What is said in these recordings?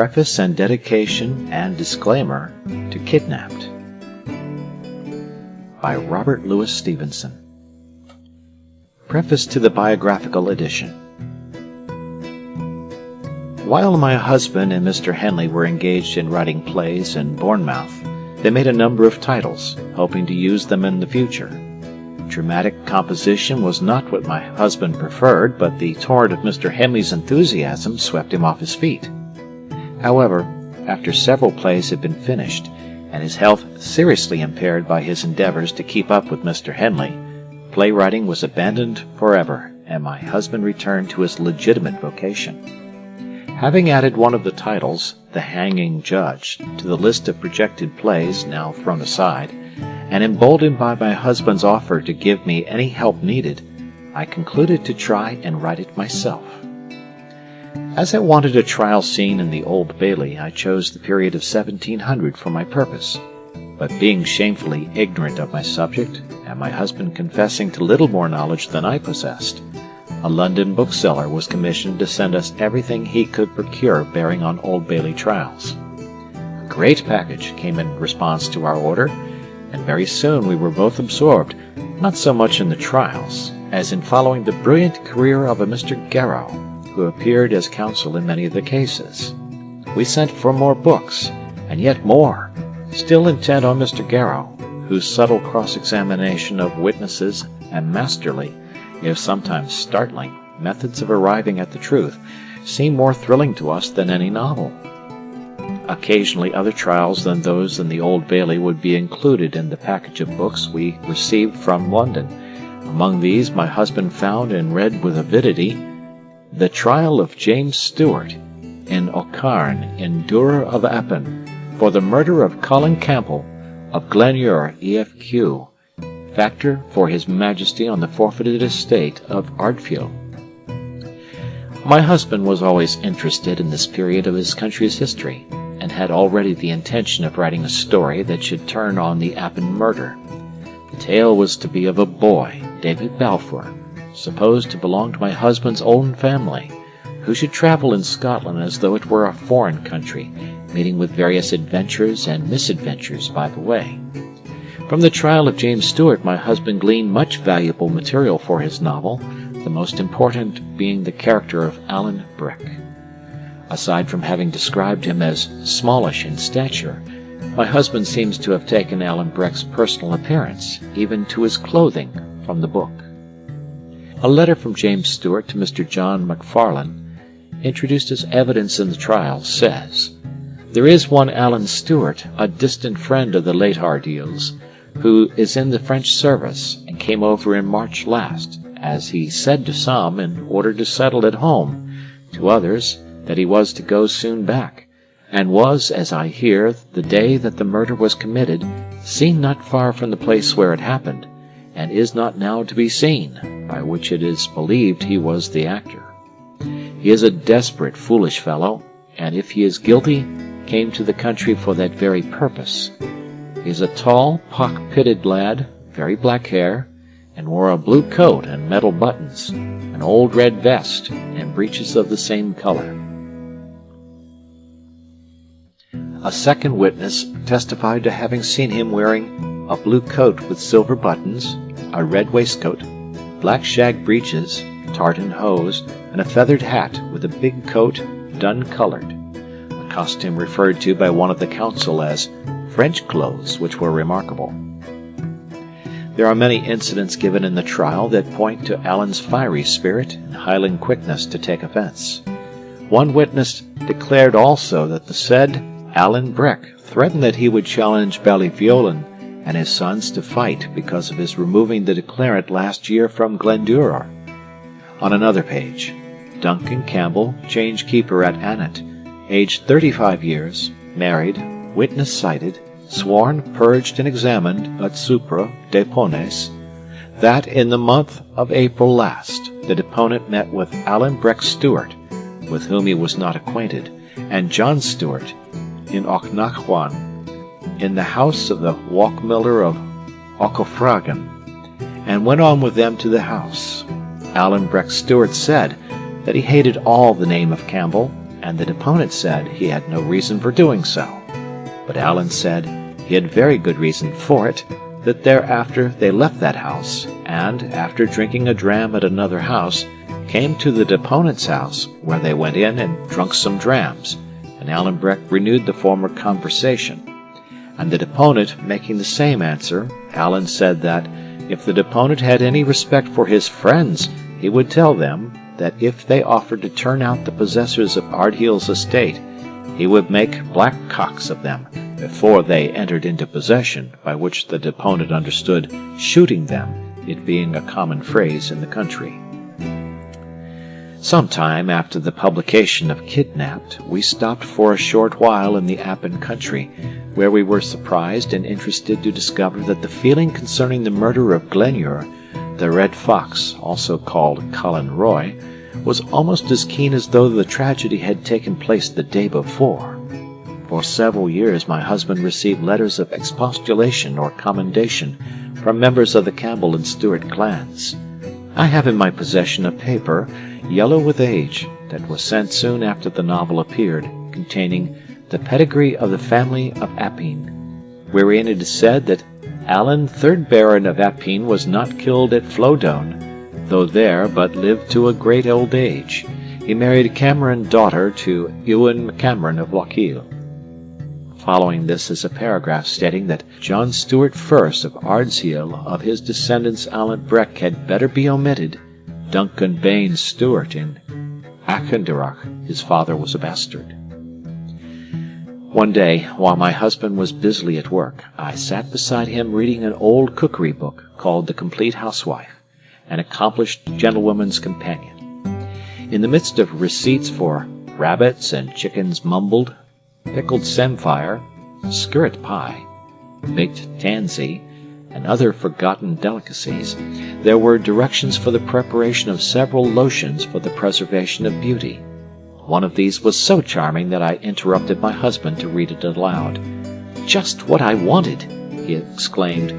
Preface and Dedication and Disclaimer to Kidnapped by Robert Louis Stevenson. Preface to the Biographical Edition. While my husband and Mr. Henley were engaged in writing plays in Bournemouth, they made a number of titles, hoping to use them in the future. Dramatic composition was not what my husband preferred, but the torrent of Mr. Henley's enthusiasm swept him off his feet. However, after several plays had been finished, and his health seriously impaired by his endeavors to keep up with Mr. Henley, playwriting was abandoned forever, and my husband returned to his legitimate vocation. Having added one of the titles, The Hanging Judge, to the list of projected plays now thrown aside, and emboldened by my husband's offer to give me any help needed, I concluded to try and write it myself. As I wanted a trial scene in the Old Bailey, I chose the period of 1700 for my purpose, but being shamefully ignorant of my subject, and my husband confessing to little more knowledge than I possessed, a London bookseller was commissioned to send us everything he could procure bearing on Old Bailey trials. A great package came in response to our order, and very soon we were both absorbed, not so much in the trials, as in following the brilliant career of a Mr. Garrow, who appeared as counsel in many of the cases. We sent for more books, and yet more, still intent on Mr. Garrow, whose subtle cross-examination of witnesses and masterly, if sometimes startling, methods of arriving at the truth seemed more thrilling to us than any novel. Occasionally other trials than those in the Old Bailey would be included in the package of books we received from London. Among these my husband found and read with avidity The Trial of James Stewart in Aucarn in Duror of Appin for the murder of Colin Campbell of Glenure EFQ, factor for His Majesty on the forfeited estate of Ardfield. My husband was always interested in this period of his country's history, and had already the intention of writing a story that should turn on the Appin murder. The tale was to be of a boy, David Balfour, supposed to belong to my husband's own family, who should travel in Scotland as though it were a foreign country, meeting with various adventures and misadventures by the way. From the trial of James Stewart my husband gleaned much valuable material for his novel, the most important being the character of Alan Breck. Aside from having described him as smallish in stature, my husband seems to have taken Alan Breck's personal appearance, even to his clothing, from the book. A letter from James Stewart to Mr. John Macfarlane, introduced as evidence in the trial, says, "There is one Alan Stewart, a distant friend of the late Ardils, who is in the French service, and came over in March last, as he said to some, in order to settle at home, to others, that he was to go soon back, and was, as I hear, the day that the murder was committed, seen not far from the place where it happened, and is not now to be seen, by which it is believed he was the actor. He is a desperate, foolish fellow, and if he is guilty, came to the country for that very purpose. He is a tall, pock-pitted lad, very black hair, and wore a blue coat and metal buttons, an old red vest, and breeches of the same color." A second witness testified to having seen him wearing a blue coat with silver buttons, a red waistcoat, black shag breeches, tartan hose, and a feathered hat with a big coat, dun-colored, a costume referred to by one of the counsel as French clothes, which were remarkable. There are many incidents given in the trial that point to Alan's fiery spirit and Highland quickness to take offense. One witness declared also that the said Alan Breck threatened that he would challenge Ballyviolin and his sons to fight because of his removing the declarant last year from Glenduror. On another page, Duncan Campbell, change keeper at Annet, aged 35 years, married, witness cited, sworn, purged, and examined at Supra depones, that in the month of April last the deponent met with Alan Breck Stewart, with whom he was not acquainted, and John Stewart, in Auchnachwan, in the house of the walk-miller of Auchofragan, and went on with them to the house. Alan Breck Stewart said that he hated all the name of Campbell, and the deponent said he had no reason for doing so. But Allen said he had very good reason for it, that thereafter they left that house, and, after drinking a dram at another house, came to the deponent's house, where they went in and drunk some drams, and Alan Breck renewed the former conversation. And the deponent making the same answer, Allen said that, if the deponent had any respect for his friends, he would tell them that if they offered to turn out the possessors of Ardheel's estate, he would make black cocks of them before they entered into possession, by which the deponent understood shooting them, it being a common phrase in the country. Some time after the publication of Kidnapped, we stopped for a short while in the Appin country, where we were surprised and interested to discover that the feeling concerning the murder of Glenure, the Red Fox, also called Colin Roy, was almost as keen as though the tragedy had taken place the day before. For several years my husband received letters of expostulation or commendation from members of the Campbell and Stuart clans. I have in my possession a paper, yellow with age, that was sent soon after the novel appeared, containing the pedigree of the family of Appin, wherein it is said that Alan, 3rd Baron of Appin, was not killed at Flodone, though there, but lived to a great old age. He married Cameron, daughter to Ewan Cameron of Lochiel. Following this is a paragraph stating that John Stewart first of Ardheel, of his descendants Alan Breck, had better be omitted. Duncan Bain Stewart in Achendarach, his father was a bastard. One day, while my husband was busily at work, I sat beside him reading an old cookery book called The Complete Housewife, an accomplished gentlewoman's companion. In the midst of receipts for rabbits and chickens mumbled, pickled samphire, skirret pie, baked tansy, and other forgotten delicacies, there were directions for the preparation of several lotions for the preservation of beauty. One of these was so charming that I interrupted my husband to read it aloud. "Just what I wanted!" he exclaimed,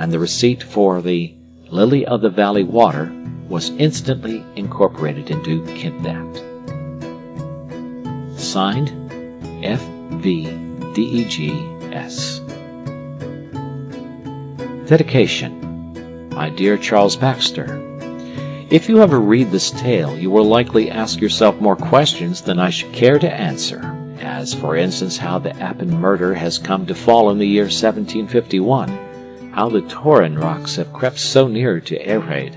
and the receipt for the Lily of the Valley water was instantly incorporated into Kidnapped. Signed, F.V.D.E.G.S. Dedication. My dear Charles Baxter, if you ever read this tale, you will likely ask yourself more questions than I should care to answer, as, for instance, how the Appin murder has come to fall in the year 1751, how the Torren rocks have crept so near to Ereid,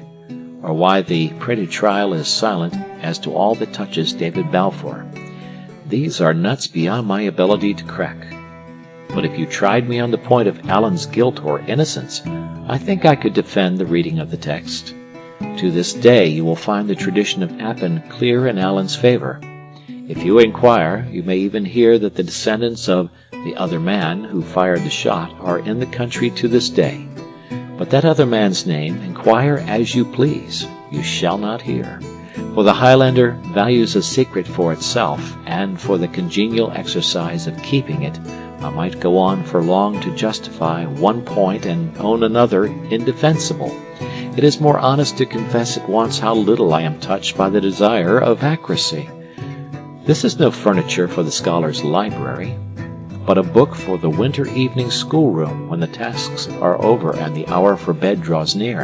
or why the printed trial is silent as to all that touches David Balfour. These are nuts beyond my ability to crack. But if you tried me on the point of Alan's guilt or innocence, I think I could defend the reading of the text. To this day you will find the tradition of Appin clear in Alan's favor. If you inquire, you may even hear that the descendants of the other man who fired the shot are in the country to this day. But that other man's name, inquire as you please, you shall not hear. For the Highlander values a secret for itself, and for the congenial exercise of keeping it, I might go on for long to justify one point and own another indefensible. It is more honest to confess at once how little I am touched by the desire of accuracy. This is no furniture for the scholar's library, but a book for the winter evening schoolroom when the tasks are over and the hour for bed draws near.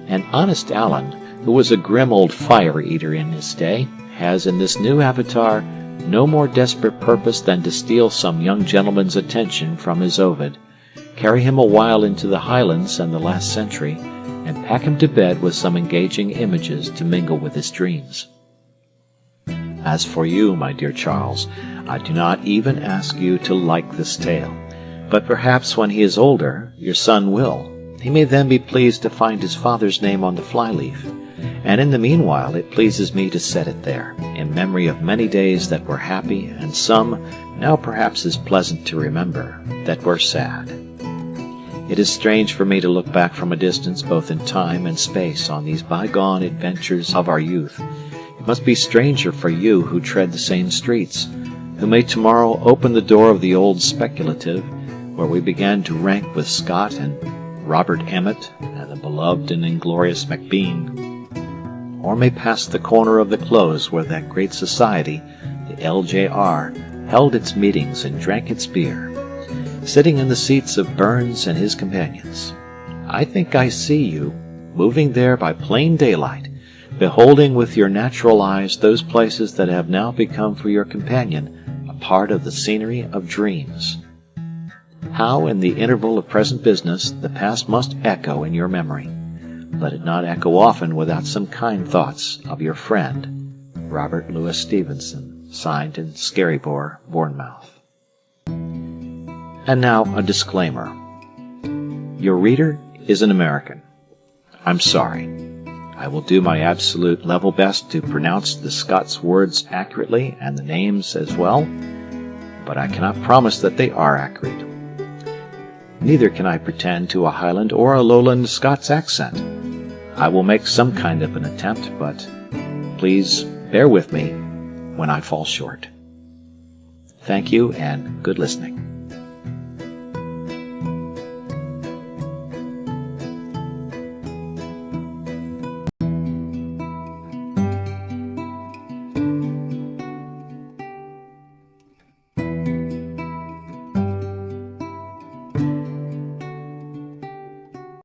And honest Alan, who was a grim old fire-eater in his day, has in this new avatar no more desperate purpose than to steal some young gentleman's attention from his Ovid, carry him a while into the Highlands and the last century, and pack him to bed with some engaging images to mingle with his dreams. As for you, my dear Charles, I do not even ask you to like this tale, but perhaps when he is older, your son will. He may then be pleased to find his father's name on the flyleaf, and in the meanwhile it pleases me to set it there, in memory of many days that were happy, and some, now perhaps as pleasant to remember, that were sad. It is strange for me to look back from a distance, both in time and space, on these bygone adventures of our youth. It must be stranger for you who tread the same streets, who may tomorrow open the door of the old speculative, where we began to rank with Scott and Robert Emmet and the beloved and inglorious Macbean, or may pass the corner of the close where that great society, the LJR held its meetings and drank its beer, sitting in the seats of Burns and his companions. I think I see you, moving there by plain daylight, beholding with your natural eyes those places that have now become for your companion a part of the scenery of dreams. How, in the interval of present business, the past must echo in your memory. Let it not echo often without some kind thoughts of your friend, Robert Louis Stevenson, signed in Scarybore, Bournemouth. And now a disclaimer. Your reader is an American. I'm sorry. I will do my absolute level best to pronounce the Scots words accurately and the names as well, but I cannot promise that they are accurate. Neither can I pretend to a Highland or a Lowland Scots accent. I will make some kind of an attempt, but please bear with me when I fall short. Thank you and good listening.